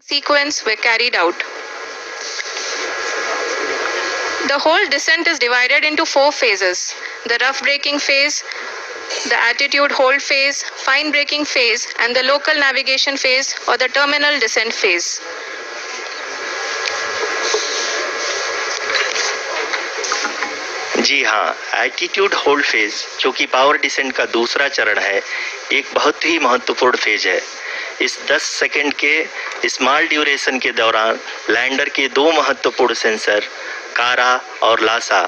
Sequence were carried out. The whole descent is divided into 4 phases: the rough braking phase, the attitude hold phase, fine braking phase, and the local navigation phase or the terminal descent phase. जी हाँ, attitude hold phase जो कि power descent का दूसरा चरण है, एक बहुत ही महत्वपूर्ण फेज है। इस 10 सेकंड के स्मॉल ड्यूरेशन के दौरान लैंडर के 2 महत्वपूर्ण सेंसर कारा और लासा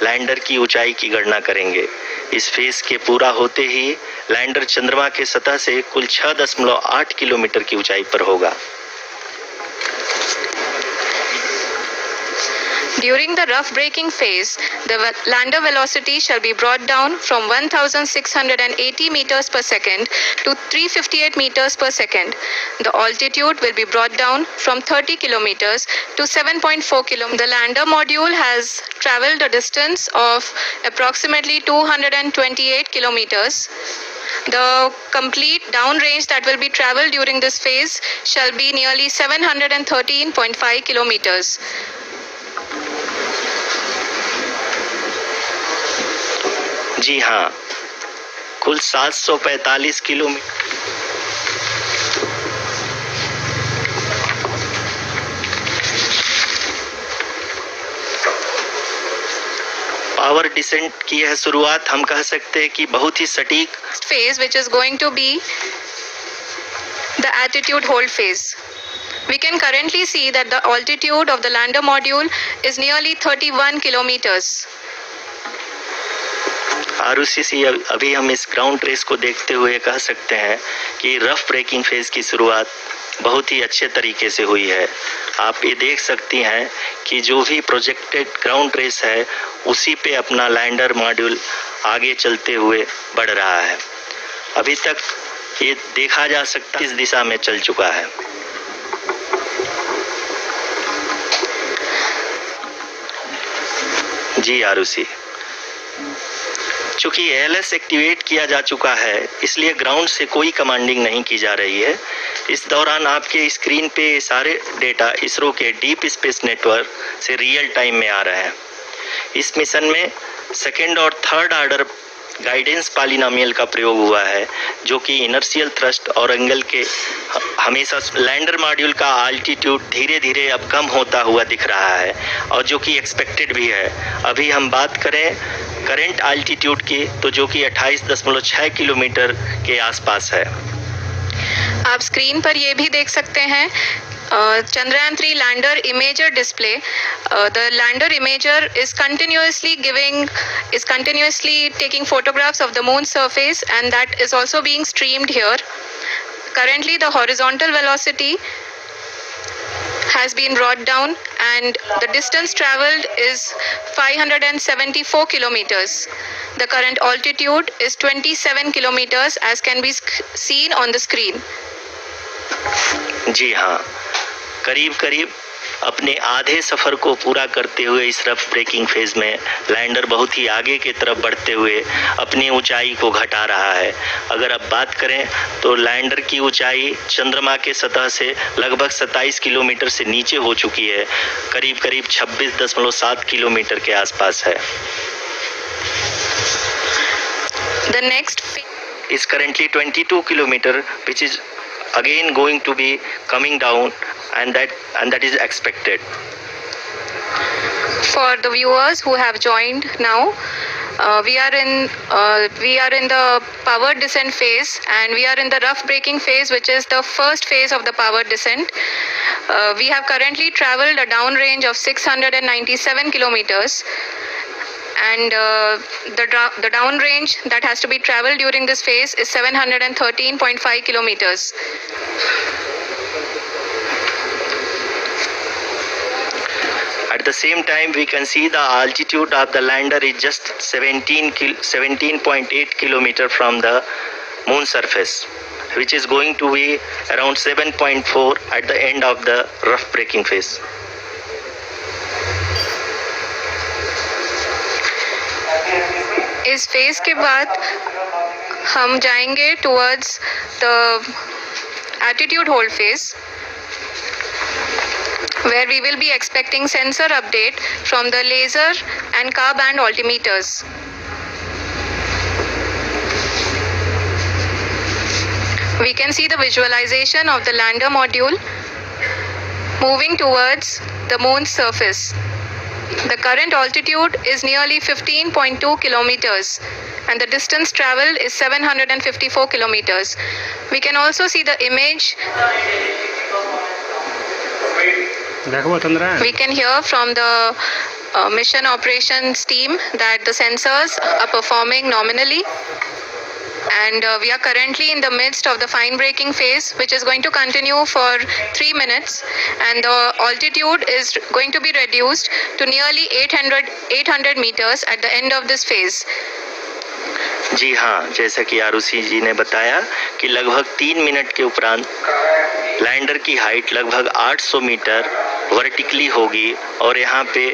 लैंडर की ऊंचाई की गणना करेंगे। इस फेज के पूरा होते ही लैंडर चंद्रमा के सतह से कुल 6.8 किलोमीटर की ऊंचाई पर होगा। During the rough braking phase, the lander velocity shall be brought down from 1,680 meters per second to 358 meters per second. The altitude will be brought down from 30 kilometers to 7.4 kilometers. The lander module has traveled a distance of approximately 228 kilometers. The complete downrange that will be traveled during this phase shall be nearly 713.5 kilometers. जी हाँ, कुल 745 kilometre power descent की यह शुरुआत हम कह सकते हैं कि बहुत ही सटीक phase, which is going to be the attitude hold phase. We can currently see that the altitude of the lander module is nearly 31 kilometers. Arushi अभी हम इस ग्राउंड ट्रेस को देखते हुए कह सकते हैं कि रफ ब्रेकिंग फेज की शुरुआत बहुत ही अच्छे तरीके से हुई है। आप ये देख सकती हैं कि जो भी प्रोजेक्टेड ग्राउंड ट्रेस है उसी पे अपना लैंडर मॉड्यूल आगे चलते हुए बढ़ रहा है। अभी तक ये देखा जा सकता है इस दिशा में चल चुका है। जी आरुषि, चूंकि एएलएस एक्टिवेट किया जा चुका है इसलिए ग्राउंड से कोई कमांडिंग नहीं की जा रही है। इस दौरान आपके स्क्रीन पे सारे डेटा इसरो के डीप स्पेस नेटवर्क से रियल टाइम में आ रहे हैं। इस मिशन में सेकेंड और थर्ड ऑर्डर गाइडेंस पॉलिनोमियल का प्रयोग हुआ है जो कि इनर्शियल थ्रस्ट और एंगल के हमेशा लैंडर मॉड्यूल का अल्टीट्यूड धीरे धीरे अब कम होता हुआ दिख रहा है और जो कि एक्सपेक्टेड भी है। अभी हम बात करें करंट अल्टीट्यूड की तो जो कि 28.6 किलोमीटर के आसपास है। आप स्क्रीन पर ये भी देख सकते हैं Chandrayaan 3 lander imager display. The lander imager is continuously taking photographs of the moon surface, and that is also being streamed here. Currently the horizontal velocity has been brought down and the distance traveled is 574 kilometers. The current altitude is 27 kilometers as can be seen on the screen. जी हाँ, करीब करीब अपने आधे सफ़र को पूरा करते हुए इस रफ ब्रेकिंग फेज में लैंडर बहुत ही आगे की तरफ बढ़ते हुए अपनी ऊंचाई को घटा रहा है। अगर अब बात करें तो लैंडर की ऊंचाई चंद्रमा के सतह से लगभग 27 किलोमीटर से नीचे हो चुकी है, करीब करीब 26.7 किलोमीटर के आसपास है। The next is currently 22 kilometer, which is again going to be coming down, and that is expected. For the viewers who have joined now, we are in the power descent phase, and we are in the rough braking phase, which is the first phase of the power descent. We have currently traveled a downrange of 697 kilometers. And the downrange that has to be traveled during this phase is 713.5 kilometers. At the same time, we can see the altitude of the lander is just 17.8 kilometer from the moon surface, which is going to be around 7.4 at the end of the rough braking phase. इस phase के बाद हम जाएंगे towards the attitude hold phase, where we will be expecting sensor update from the laser and car band altimeters. We can see the visualization of the lander module moving towards the moon's surface. The current altitude is nearly 15.2 kilometers and the distance traveled is 754 kilometers. We can also see the image. We can hear from the mission operations team that the sensors are performing nominally, and we are currently in the midst of the fine braking phase, which is going to continue for 3 minutes, and the altitude is going to be reduced to nearly 800 meters at the end of this phase. जी हाँ, जैसा कि आरुषि जी ने बताया कि लगभग 3 minute के उपरांत lander की हाइट लगभग 800 मीटर वर्टिकली होगी और यहाँ पे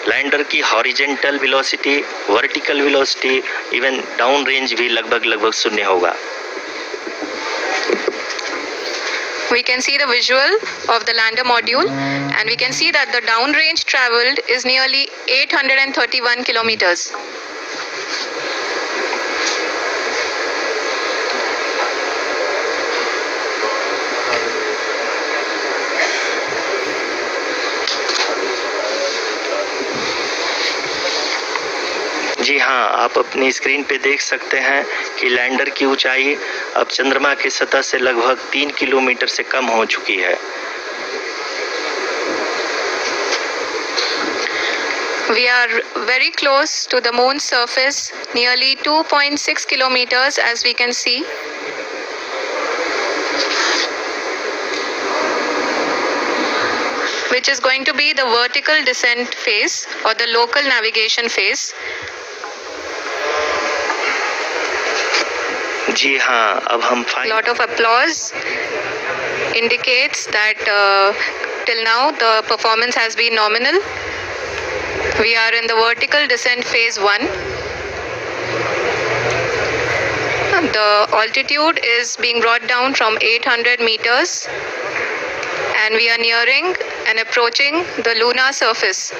लैंडर की horizontal velocity, vertical velocity, even down range भी लगभग शून्य होगा। We can see the visual of the lander module, and we can see that the down range traveled is nearly 831 kilometers. जी हाँ, आप अपनी स्क्रीन पे देख सकते हैं कि लैंडर की ऊंचाई अब चंद्रमा की सतह से लगभग 3 किलोमीटर से कम हो चुकी है। We are very close to the moon's surface, nearly 2.6 kilometers as we can see. Which is going to be the vertical descent phase or the local navigation phase. जी हाँ, अब हम lot of applause indicates that till now the performance has been nominal. We are in the vertical descent phase 1. The altitude is being brought down from 800 meters and we are nearing and approaching the lunar surface.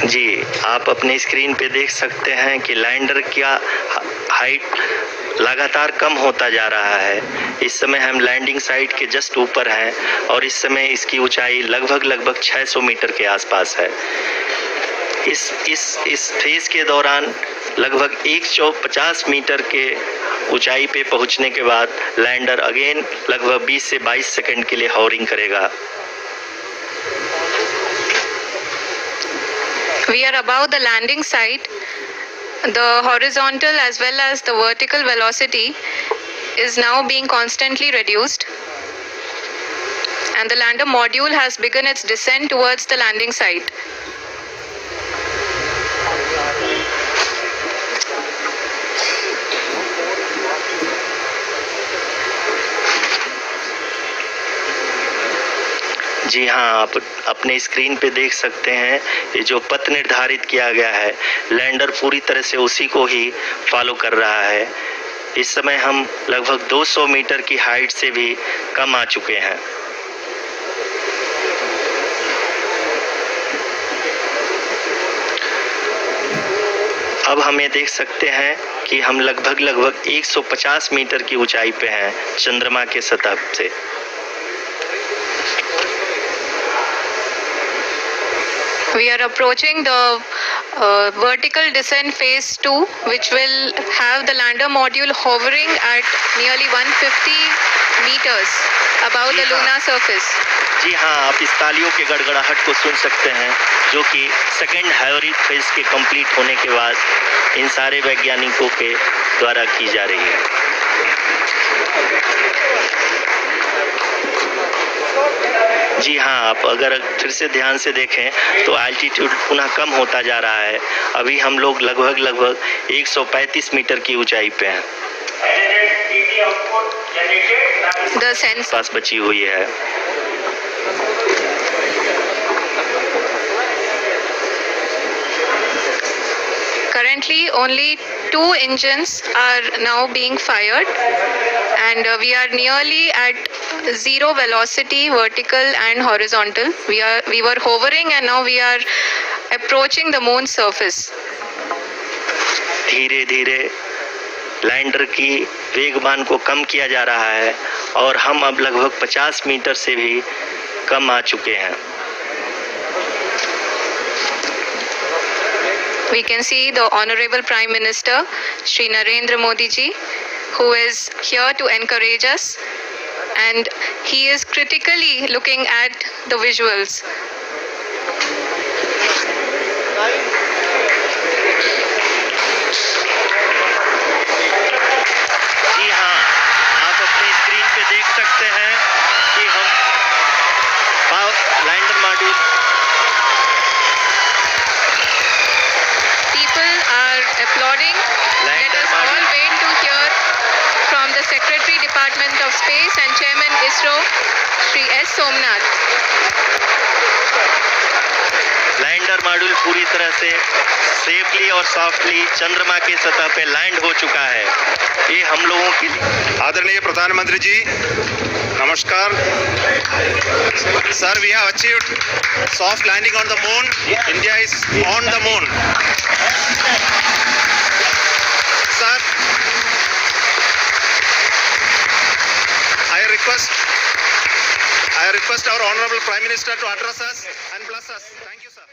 जी, आप अपनी screen पे देख सकते हैं कि lander का height लगातार कम होता जा रहा है। इस समय हम लैंडिंग साइट के जस्ट ऊपर हैं और इस समय इसकी ऊंचाई लगभग 600 मीटर के आसपास है। इस फेज के दौरान लगभग 150 मीटर के ऊंचाई पे पहुंचने के बाद लैंडर अगेन लगभग 20 से 22 सेकंड के लिए हॉवरिंग करेगा। We are above the landing site. The horizontal as well as the vertical velocity is now being constantly reduced, and the lander module has begun its descent towards the landing site. जी हाँ, आप अपने screen पे देख सकते हैं ये जो पथ निर्धारित किया गया है, लैंडर पूरी तरह से उसी को ही फॉलो कर रहा है। इस समय हम लगभग 200 मीटर की हाइट से भी कम आ चुके हैं। अब हम ये देख सकते हैं कि हम लगभग 150 मीटर की ऊंचाई पे हैं चंद्रमा के सतह से। We are approaching the vertical descent phase 2, which will have the lander module hovering at nearly 150 meters above the lunar surface. जी हाँ, आप इस तालियों के गड़गड़ाहट को सुन सकते हैं जो कि सेकेंड हाइब्रिड फेज के कंप्लीट होने के बाद इन सारे वैज्ञानिकों के द्वारा की जा रही है। जी हाँ, आप अगर फिर से ध्यान से देखें तो एल्टीट्यूड पुनः कम होता जा रहा है। अभी हम लोग लगभग 135 मीटर की ऊंचाई पे हैं। पास बची हुई है। Currently, only 2 engines are now being fired, and we are nearly at zero velocity, vertical and horizontal. We were hovering, and now we are approaching the moon's surface. धीरे धीरे लैंडर की वेगमान को कम किया जा रहा है और हम अब लगभग 50 मीटर से भी कम आ चुके हैं. We can see the Honorable Prime Minister, Shri Narendra Modi ji, who is here to encourage us, and he is critically looking at the visuals. जी हाँ, आप अपनी स्क्रीन पे देख सकते हैं कि हम lander module. People are applauding. Let us all wait to hear from the Secretary Department of Space and Chairman ISRO, Shri S. Somnath. Lander module पूरी तरह से सेफली और सॉफ्टली चंद्रमा की सतह पे लैंड हो चुका है. ये हम लोगों के लिए. आदरणीय प्रधानमंत्री जी, नमस्कार. Sir, we have achieved soft landing on the moon. India is on the moon. Sir, I request our Honorable Prime Minister to address us and bless us. Thank you, sir.